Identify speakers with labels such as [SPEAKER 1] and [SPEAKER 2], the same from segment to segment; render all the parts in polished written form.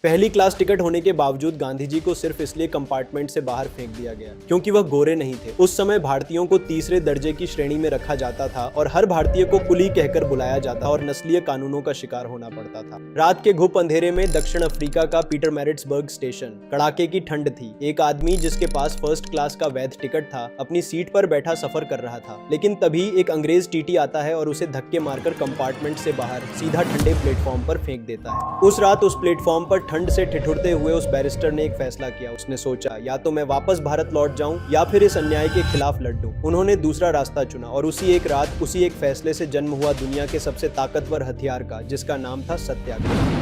[SPEAKER 1] पहली class ticket होने के बावजूद गांधी जी को सिर्फ इसलिए कंपार्टमेंट से बाहर फेंक दिया गया क्योंकि वह गोरे नहीं थे। उस समय भारतीयों को तीसरे दर्जे की श्रेणी में रखा जाता था और हर भारतीय को कुली कहकर बुलाया जाता और नस्लीय कानूनों का शिकार होना पड़ता था। रात के घुप अंधेरे में दक्षिण अफ्रीका का पीटरमैरिट्सबर्ग स्टेशन, कड़ाके की ठंड थी। एक आदमी जिसके पास फर्स्ट क्लास का वैध टिकट था अपनी सीट पर बैठा सफर कर रहा था, लेकिन तभी एक अंग्रेज टीटी आता है और उसे धक्के मारकर कंपार्टमेंट से बाहर सीधा ठंडे प्लेटफॉर्म पर फेंक देता है। उस रात उस प्लेटफॉर्म पर ठंड से ठिठुरते हुए उस बैरिस्टर ने एक फैसला किया। उसने सोचा, या तो मैं वापस भारत लौट जाऊं या फिर इस अन्याय के खिलाफ लड़ दूं। उन्होंने दूसरा रास्ता चुना और उसी एक रात उसी एक फैसले से जन्म हुआ दुनिया के सबसे ताकतवर हथियार का, जिसका नाम था सत्याग्रह।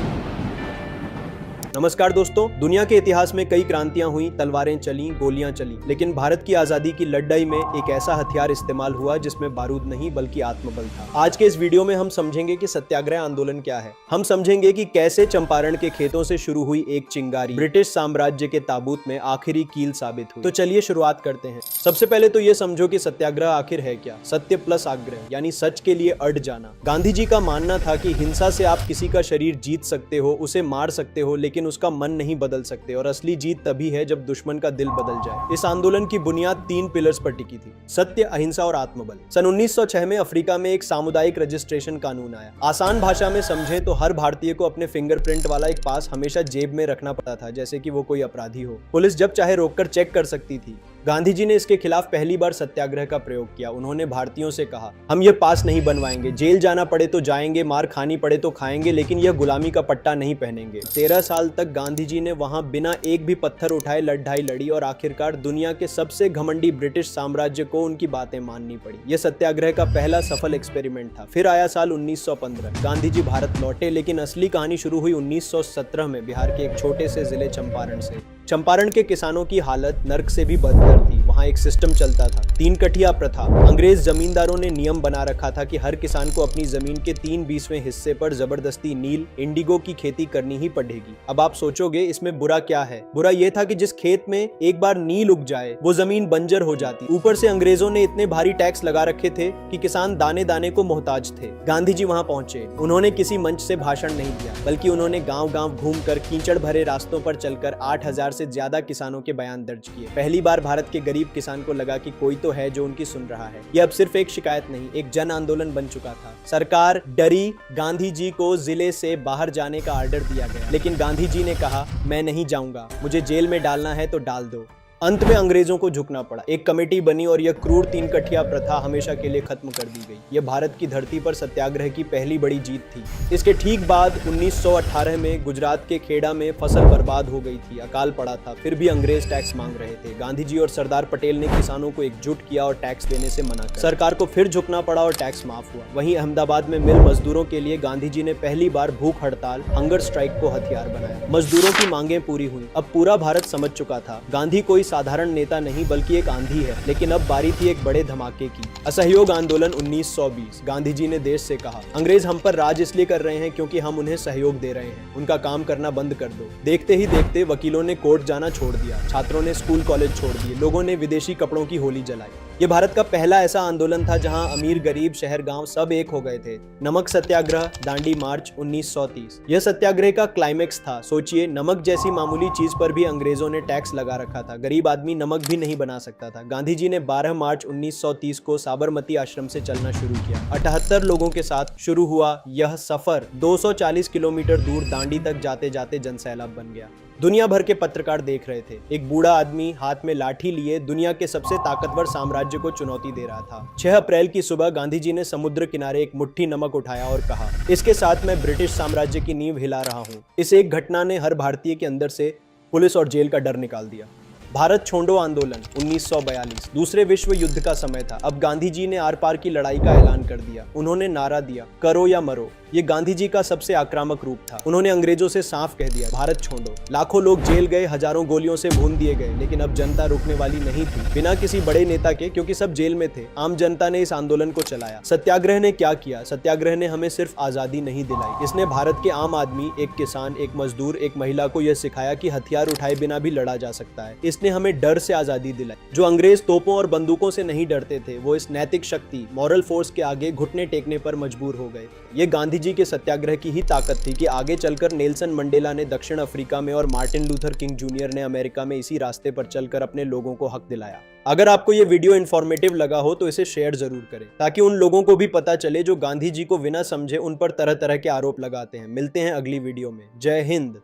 [SPEAKER 1] नमस्कार दोस्तों, दुनिया के इतिहास में कई क्रांतियां हुई, तलवारें चली, गोलियां चली, लेकिन भारत की आजादी की लड़ाई में एक ऐसा हथियार इस्तेमाल हुआ जिसमें बारूद नहीं बल्कि आत्मबल था। आज के इस वीडियो में हम समझेंगे कि सत्याग्रह आंदोलन क्या है। हम समझेंगे कि कैसे चंपारण के खेतों से शुरू हुई एक चिंगारी ब्रिटिश साम्राज्य के ताबूत में आखिरी कील साबित हुई। तो चलिए शुरुआत करते हैं। सबसे पहले तो ये समझो कि सत्याग्रह आखिर है क्या। सत्य प्लस आग्रह यानी सच के लिए अड़ जाना। गांधी जी का मानना था कि हिंसा से आप किसी का शरीर जीत सकते हो, उसे मार सकते हो, लेकिन उसका मन नहीं बदल सकते, और असली जीत तभी है जब दुश्मन का दिल बदल जाए। इस आंदोलन की बुनियाद 3 पिलर्स पर टिकी थी: सत्य, अहिंसा और आत्मबल। सन 1906 में अफ्रीका में एक सामुदायिक रजिस्ट्रेशन कानून आया। आसान भाषा में समझें तो हर भारतीय को अपने फिंगरप्रिंट वाला एक पास हमेशा जेब में रखना पड़ता था, जैसे कि वो कोई अपराधी हो। पुलिस जब चाहे रोककर चेक कर सकती थी। गांधी जी ने इसके खिलाफ पहली बार सत्याग्रह का प्रयोग किया। उन्होंने भारतीयों से कहा, हम ये पास नहीं बनवाएंगे, जेल जाना पड़े तो जाएंगे, मार खानी पड़े तो खाएंगे, लेकिन यह गुलामी का पट्टा नहीं पहनेंगे। 13 साल तक गांधी जी ने वहां बिना एक भी पत्थर उठाए लड़ाई लड़ी और आखिरकार दुनिया के सबसे घमंडी ब्रिटिश साम्राज्य को उनकी बातें माननी पड़ी। यह सत्याग्रह का पहला सफल एक्सपेरिमेंट था। फिर आया साल 1915। गांधी जी भारत लौटे, लेकिन असली कहानी शुरू हुई 1917 में बिहार के एक छोटे से जिले चंपारण से। चंपारण के किसानों की हालत नर्क से भी बदतर थी। वहां एक सिस्टम चलता था, 3 कठिया प्रथा। अंग्रेज जमींदारों ने नियम बना रखा था कि हर किसान को अपनी जमीन के 3/20वें हिस्से पर जबरदस्ती नील, इंडिगो की खेती करनी ही पड़ेगी। अब आप सोचोगे इसमें बुरा क्या है? बुरा यह था कि जिस खेत में एक बार नील उग जाए वो जमीन बंजर हो जाती। ऊपर से अंग्रेजों ने इतने भारी टैक्स लगा रखे थे कि किसान दाने दाने को मोहताज थे। गांधी जी वहां पहुंचे। उन्होंने किसी मंच से भाषण नहीं दिया, बल्कि उन्होंने गांव-गांव घूमकर कीचड़ भरे रास्तों पर चलकर 8000 से ज्यादा किसानों के बयान दर्ज किए। पहली बार भारत के गरीब किसान को लगा कि कोई तो है जो उनकी सुन रहा है। यह अब सिर्फ एक शिकायत नहीं, एक जन आंदोलन बन चुका था। सरकार डरी। गांधी जी को जिले से बाहर जाने का ऑर्डर दिया गया, लेकिन गांधी जी ने कहा, मैं नहीं जाऊंगा, मुझे जेल में डालना है तो डाल दो। अंत में अंग्रेजों को झुकना पड़ा। एक कमेटी बनी और यह क्रूर 3 कठिया प्रथा हमेशा के लिए खत्म कर दी गई। यह भारत की धरती पर सत्याग्रह की पहली बड़ी जीत थी। इसके ठीक बाद 1918 में गुजरात के खेड़ा में फसल बर्बाद हो गई थी। अकाल पड़ा था, फिर भी अंग्रेज टैक्स मांग रहे थे। गांधी जी और सरदार पटेल ने किसानों को एकजुट किया और टैक्स देने से मना कर सरकार को फिर झुकना पड़ा और टैक्स माफ हुआ। वहीं अहमदाबाद में मिल मजदूरों के लिए गांधी जी ने पहली बार भूख हड़ताल, हंगर स्ट्राइक को हथियार बनाया। मजदूरों की मांगें पूरी हुई। अब पूरा भारत समझ चुका था, गांधी कोई साधारण नेता नहीं बल्कि एक आंधी है। लेकिन अब बारी थी एक बड़े धमाके की। असहयोग आंदोलन 1920। गांधी जी ने देश से कहा, अंग्रेज हम पर राज इसलिए कर रहे हैं क्योंकि हम उन्हें सहयोग दे रहे हैं, उनका काम करना बंद कर दो। देखते ही देखते वकीलों ने कोर्ट जाना छोड़ दिया, छात्रों ने स्कूल कॉलेज छोड़ दिए, लोगों ने विदेशी कपड़ों की होली जलाई। ये भारत का पहला ऐसा आंदोलन था जहां अमीर गरीब शहर गांव सब एक हो गए थे। नमक सत्याग्रह, दांडी मार्च 1930। यह सत्याग्रह का क्लाइमेक्स था। सोचिए, नमक जैसी मामूली चीज पर भी अंग्रेजों ने टैक्स लगा रखा था। गरीब आदमी नमक भी नहीं बना सकता था। गांधी जी ने 12 मार्च 1930 को साबरमती आश्रम से चलना शुरू किया। 78 लोगों के साथ शुरू हुआ यह सफर 240 किलोमीटर दूर दांडी तक जाते जाते जनसैलाब बन गया। दुनिया भर के पत्रकार देख रहे थे। एक बूढ़ा आदमी हाथ में लाठी लिए दुनिया के सबसे ताकतवर साम्राज्य को चुनौती दे रहा था। 6 अप्रैल की सुबह गांधी जी ने समुद्र किनारे एक मुट्ठी नमक उठाया और कहा, इसके साथ मैं ब्रिटिश साम्राज्य की नींव हिला रहा हूँ। इस एक घटना ने हर भारतीय के अंदर से पुलिस और जेल का डर निकाल दिया। भारत छोड़ो आंदोलन 1942। दूसरे विश्व युद्ध का समय था। अब गांधी जी ने आर पार की लड़ाई का ऐलान कर दिया। उन्होंने नारा दिया, करो या मरो। ये गांधी जी का सबसे आक्रामक रूप था। उन्होंने अंग्रेजों से साफ कह दिया, भारत छोड़ो। लाखों लोग जेल गए, हजारों गोलियों से भून दिए गए, लेकिन अब जनता रुकने वाली नहीं थी। बिना किसी बड़े नेता के, क्योंकि सब जेल में थे, आम जनता ने इस आंदोलन को चलाया। सत्याग्रह ने क्या किया? सत्याग्रह ने हमें सिर्फ आजादी नहीं दिलाई, इसने भारत के आम आदमी, एक किसान, एक मजदूर, एक महिला को यह सिखाया कि हथियार उठाए बिना भी लड़ा जा सकता है। इसने हमें डर से आजादी दिलाई। जो अंग्रेज तोपों और बंदूकों से नहीं डरते थे, वो इस नैतिक शक्ति, मॉरल फोर्स के आगे घुटने टेकने पर मजबूर हो गए। ये गांधी जी के सत्याग्रह की ही ताकत थी कि आगे चलकर नेल्सन मंडेला ने दक्षिण अफ्रीका में और मार्टिन लूथर किंग जूनियर ने अमेरिका में इसी रास्ते पर चलकर अपने लोगों को हक दिलाया। अगर आपको ये वीडियो इन्फॉर्मेटिव लगा हो तो इसे शेयर जरूर करें ताकि उन लोगों को भी पता चले जो गांधी जी को बिना समझे उन पर तरह तरह के आरोप लगाते हैं। मिलते हैं अगली वीडियो में। जय हिंद।